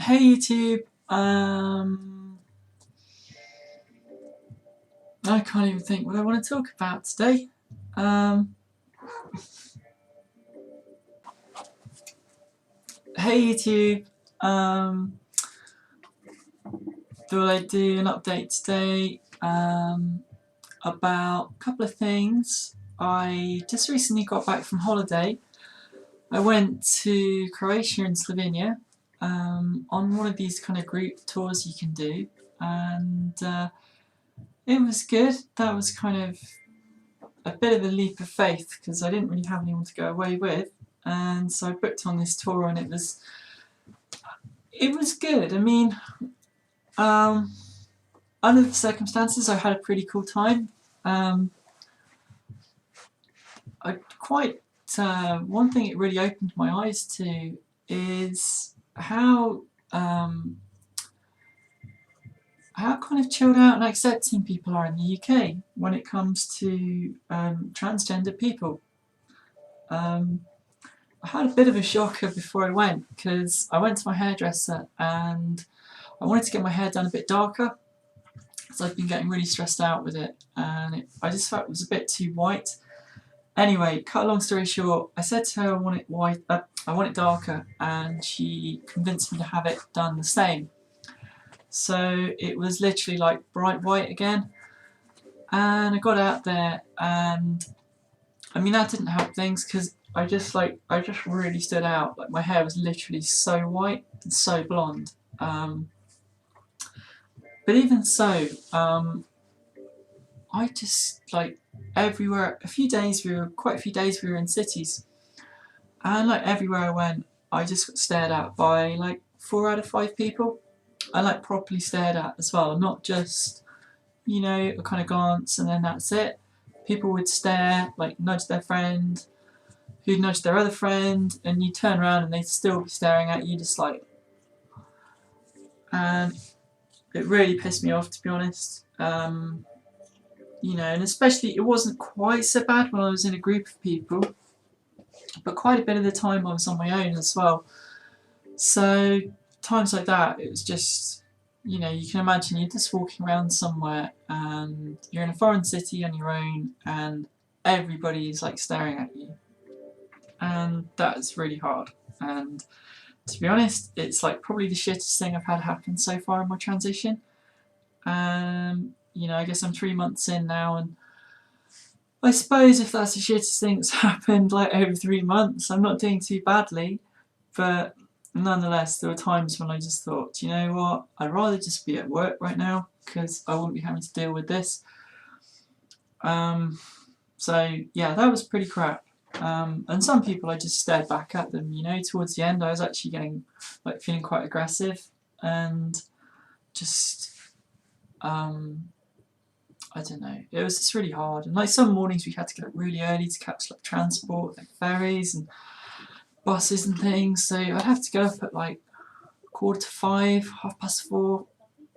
Hey YouTube, I can't even think what I want to talk about today. Hey YouTube, thought I'd do an update today about a couple of things. I just recently got back from holiday. I went to Croatia and Slovenia on one of these kind of group tours you can do, and it was good. That was kind of a bit of a leap of faith because I didn't really have anyone to go away with, and so I booked on this tour, and it was good. I mean, under the circumstances, I had a pretty cool time. One thing it really opened my eyes to is how kind of chilled out and accepting people are in the UK when it comes to transgender people. I had a bit of a shocker before I went because I went to my hairdresser and I wanted to get my hair done a bit darker because I've been getting really stressed out with it, and I just felt it was a bit too white. Anyway, cut a long story short, I said to her I want it white, I want it darker, and she convinced me to have it done the same. So it was literally like bright white again, and I got out there, and I mean that didn't help things because I just really stood out. Like my hair was literally so white and so blonde. But even so, I just everywhere. Quite a few days we were in cities, and like everywhere I went, I just got stared at by like 4 out of 5 people. I like properly stared at as well, not just a kind of glance and then that's it. People would stare, like nudge their friend, who'd nudge their other friend, and you turn around and they'd still be staring at you, just like. And it really pissed me off, to be honest. And especially it wasn't quite so bad when I was in a group of people, but quite a bit of the time I was on my own as well. So times like that, it was just, you can imagine you're just walking around somewhere and you're in a foreign city on your own and everybody's like staring at you, and that's really hard. And to be honest, it's like probably the shittest thing I've had happen so far in my transition. I guess I'm 3 months in now, and I suppose if that's the shittest thing that's happened like over 3 months, I'm not doing too badly. But nonetheless, there were times when I just thought, you know what, I'd rather just be at work right now because I wouldn't be having to deal with this. So yeah, that was pretty crap. And some people, I just stared back at them. Towards the end, I was actually getting feeling quite aggressive, and just I don't know. It was just really hard. And some mornings we had to get up really early to catch transport, like ferries and buses and things. So I'd have to get up at 4:45, 4:30,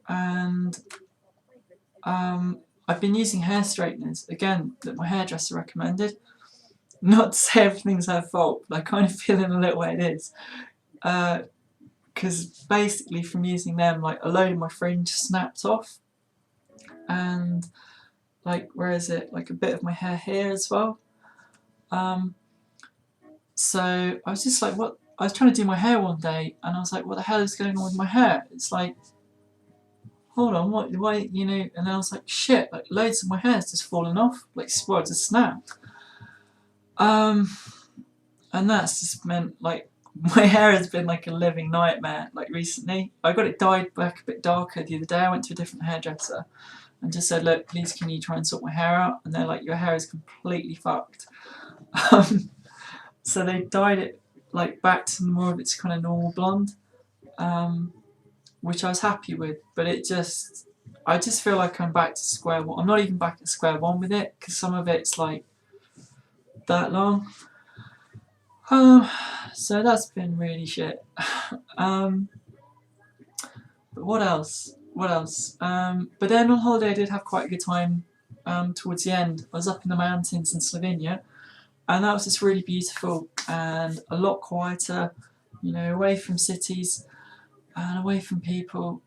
and I've been using hair straighteners again that my hairdresser recommended. Not to say everything's her fault, but I kind of feel in a little way it is. Because basically from using them, a load of my fringe snapped off, and where is it? A bit of my hair here as well. So I was just what? I was trying to do my hair one day, and I was like, what the hell is going on with my hair? It's hold on, what? Why? And then I was like, shit! Loads of my hair's just fallen off, just snapped. And that's just meant my hair has been a living nightmare. Recently, I got it dyed back a bit darker the other day. I went to a different hairdresser and just said, look, please can you try and sort my hair out? And they're like, your hair is completely fucked. So they dyed it back to more of its kind of normal blonde, which I was happy with. But I just feel like I'm back to square one. I'm not even back at square one with it because some of it's that long. So that's been really shit. But what else? But then on holiday I did have quite a good time. Towards the end, I was up in the mountains in Slovenia, and that was just really beautiful and a lot quieter, away from cities. and away from people,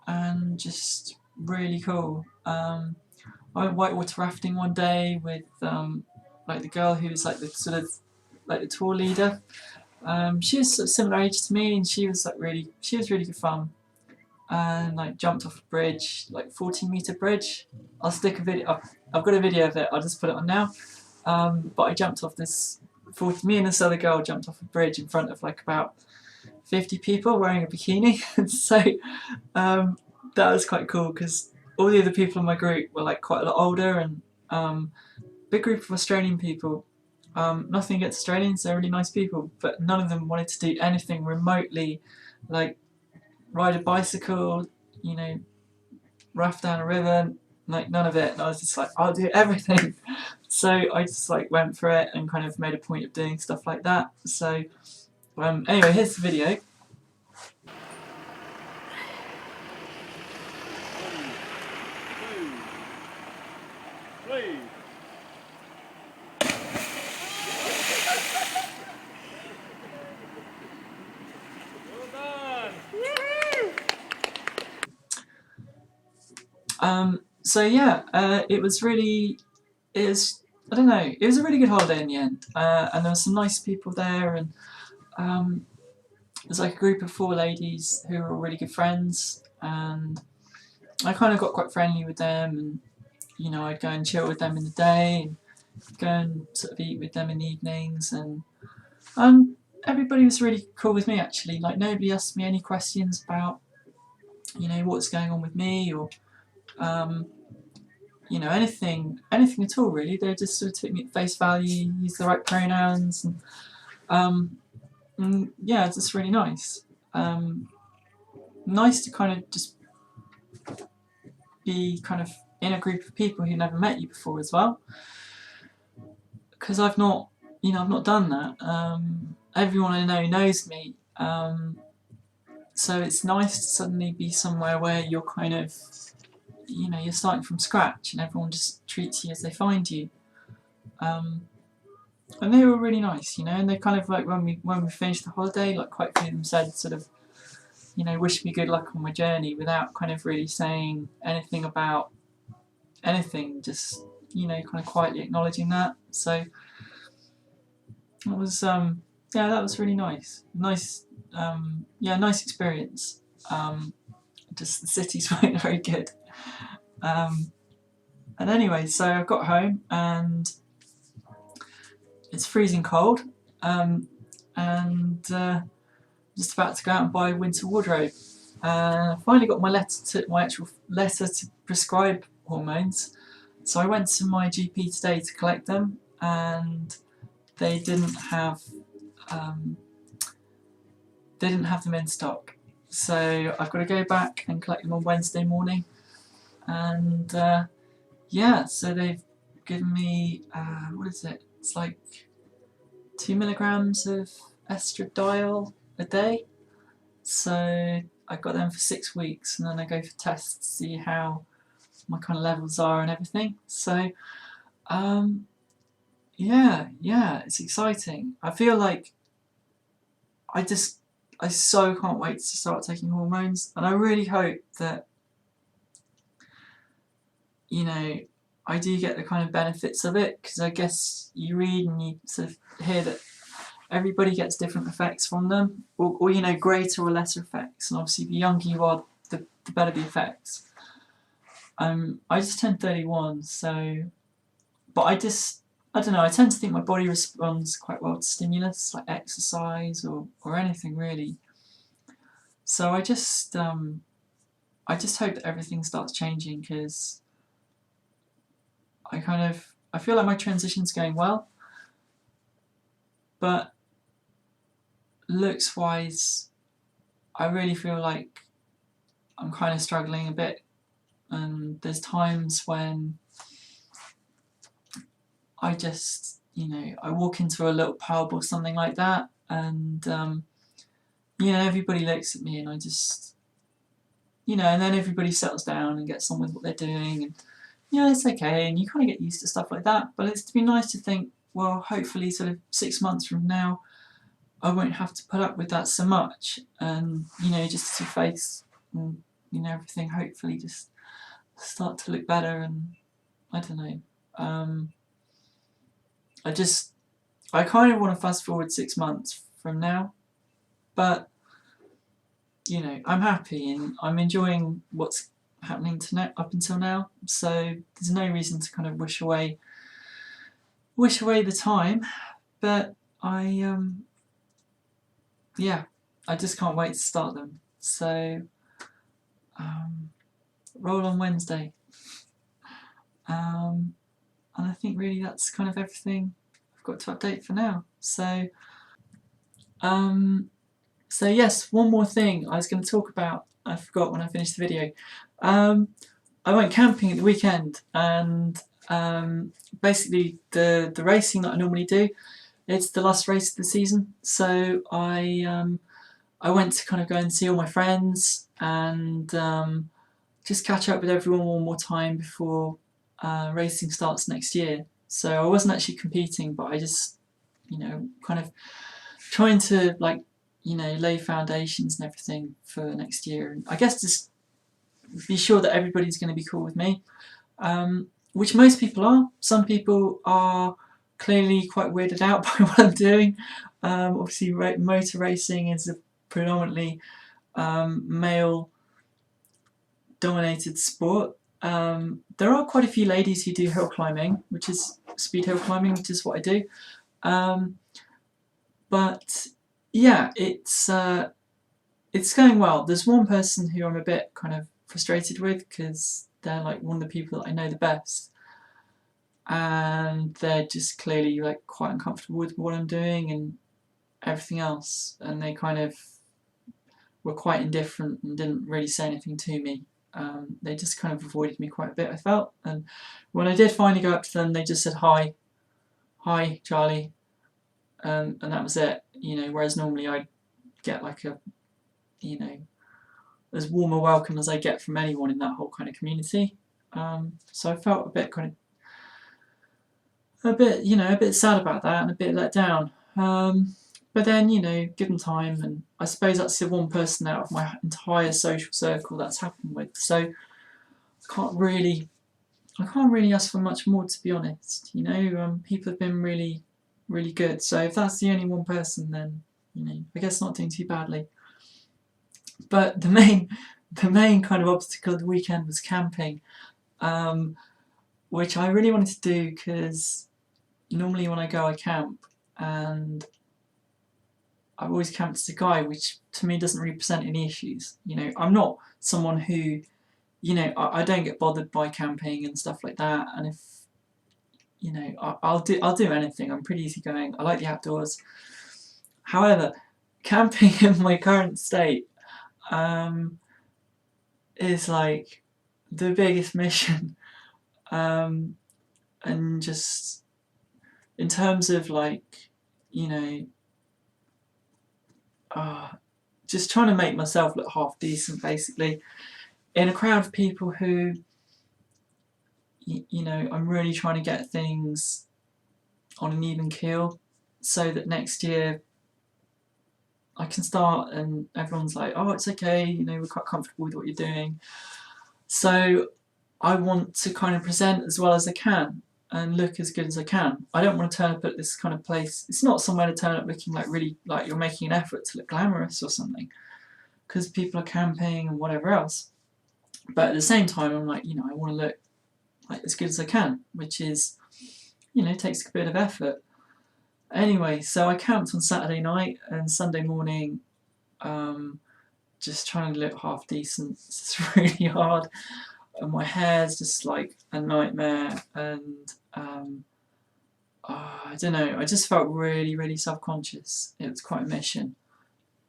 and just really cool. I went whitewater rafting one day with like the girl who was like the sort of like the tour leader. She was sort of similar age to me, and she was really good fun. And like jumped off a bridge, like 14-meter bridge. I'll stick a video. I've got a video of it. I'll just put it on now. But I jumped off this. Me and this other girl jumped off a bridge in front of like about 50 people wearing a bikini. So that was quite cool because all the other people in my group were like quite a lot older, and big group of Australian people. Nothing against Australians, they're really nice people, but none of them wanted to do anything remotely like ride a bicycle, raft down a river, like none of it. And I was just like, I'll do everything. So I just like went for it and kind of made a point of doing stuff like that. So anyway, here's the video. So yeah, it was I don't know, it was a really good holiday in the end, and there were some nice people there, and there's like a group of 4 ladies who were all really good friends, and I kind of got quite friendly with them, and I'd go and chill with them in the day, and go and sort of eat with them in the evenings, and everybody was really cool with me actually. Like nobody asked me any questions about what's going on with me, or anything at all really. They just sort of took me at face value, used the right pronouns, and yeah, it's just really nice. Nice to kind of just be kind of in a group of people who never met you before as well, because I've not done that. Everyone I know knows me, so it's nice to suddenly be somewhere where you're kind of you're starting from scratch, and everyone just treats you as they find you. And they were really nice, and they kind of like when we finished the holiday, like quite a few of them said sort of, wish me good luck on my journey without kind of really saying anything about anything, just kind of quietly acknowledging that. So it was that was really nice. Nice experience. Just the cities weren't very good. And anyway, so I got home and it's freezing cold, and just about to go out and buy a winter wardrobe. I finally got my actual letter to prescribe hormones. So I went to my GP today to collect them, and they didn't have them in stock. So I've got to go back and collect them on Wednesday morning. And so they've given me what is it? It's like 2 milligrams of estradiol a day. So I got them for 6 weeks, and then I go for tests to see how my kind of levels are and everything. So it's exciting. I feel like I so can't wait to start taking hormones, and I really hope that I do get the kind of benefits of it, because I guess you read and you sort of hear that everybody gets different effects from them, or greater or lesser effects, and obviously the younger you are, the better the effects. I just turned 31, so, but I don't know, I tend to think my body responds quite well to stimulus, like exercise or anything really. So I just hope that everything starts changing, because I feel like my transition's going well, but looks wise, I really feel like I'm kind of struggling a bit, and there's times when I just, I walk into a little pub or something like that, and everybody looks at me, and I just, and then everybody settles down and gets on with what they're doing, and it's okay, and you kind of get used to stuff like that. But it's to be nice to think, well, hopefully sort of 6 months from now, I won't have to put up with that so much, and you know, just to face, and you know, everything hopefully just start to look better. And I don't know. I kind of want to fast forward 6 months from now, but you know, I'm happy and I'm enjoying what's happening to up until now. So there's no reason to kind of wish away the time. But yeah, I just can't wait to start them. So roll on Wednesday. And I think really that's kind of everything I've got to update for now. So yes, one more thing I was going to talk about, I forgot when I finished the video. I went camping at the weekend, and basically the racing that I normally do, it's the last race of the season. So I went to kind of go and see all my friends and just catch up with everyone one more time before racing starts next year. So I wasn't actually competing, but I just, you know, kind of trying to, like, you know, lay foundations and everything for next year. And I guess just be sure that everybody's going to be cool with me, which most people are. Some people are clearly quite weirded out by what I'm doing. Obviously, motor racing is a predominantly male-dominated sport. There are quite a few ladies who do hill climbing, which is speed hill climbing, which is what I do. But yeah, it's going well. There's one person who I'm a bit kind of frustrated with because they're like one of the people that I know the best, and they're just clearly like quite uncomfortable with what I'm doing and everything else, and they kind of were quite indifferent and didn't really say anything to me. They just kind of avoided me quite a bit, I felt, and when I did finally go up to them, they just said hi Charlie, and that was it, you know, whereas normally I'd get like a, you know, as warm a welcome as I get from anyone in that whole kind of community. So I felt a bit you know, a bit sad about that and a bit let down. But then, you know, given time, and I suppose that's the one person out of my entire social circle that's happened with. So I can't really ask for much more, to be honest. You know, people have been really, really good. So if that's the only one person, then, you know, I guess not doing too badly. But the main kind of obstacle of the weekend was camping, which I really wanted to do because normally when I go I camp, and I've always camped as a guy, which to me doesn't really present any issues. You know, I'm not someone who, you know, I don't get bothered by camping and stuff like that. And if, you know, I'll do anything. I'm pretty easygoing. I like the outdoors. However, camping in my current state is like the biggest mission, and just in terms of like, you know, just trying to make myself look half decent, basically, in a crowd of people who, you know, I'm really trying to get things on an even keel so that next year I can start and everyone's like, oh, it's okay, you know, we're quite comfortable with what you're doing. So I want to kind of present as well as I can and look as good as I can. I don't want to turn up at this kind of place. It's not somewhere to turn up looking like really like you're making an effort to look glamorous or something, because people are camping and whatever else. But at the same time, I'm like, you know, I want to look like as good as I can, which is, you know, takes a bit of effort. Anyway, so I camped on Saturday night and Sunday morning, just trying to look half decent. It's really hard, and my hair's just like a nightmare, and I don't know, I just felt really, really self-conscious. It was quite a mission,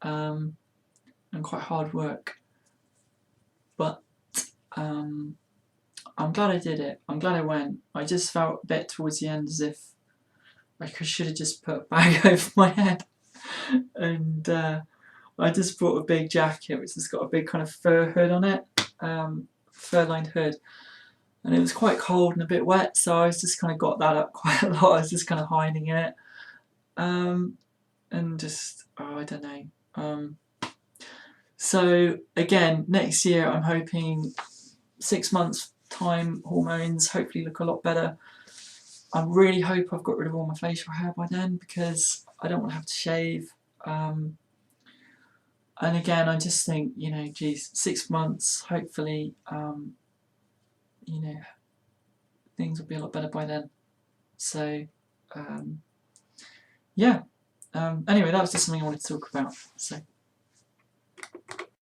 and quite hard work, but I'm glad I did it. I'm glad I went. I just felt a bit towards the end as if like I should have just put a bag over my head, and I just brought a big jacket which has got a big kind of fur hood on it, fur-lined hood, and it was quite cold and a bit wet, so I was just kind of got that up quite a lot. I was just kind of hiding in it. and just, oh, I don't know. So again, next year I'm hoping 6 months time, hormones hopefully look a lot better. I really hope I've got rid of all my facial hair by then, because I don't want to have to shave. And again, I just think, you know, geez, 6 months, hopefully, you know, things will be a lot better by then. So, yeah. Anyway, that was just something I wanted to talk about. So.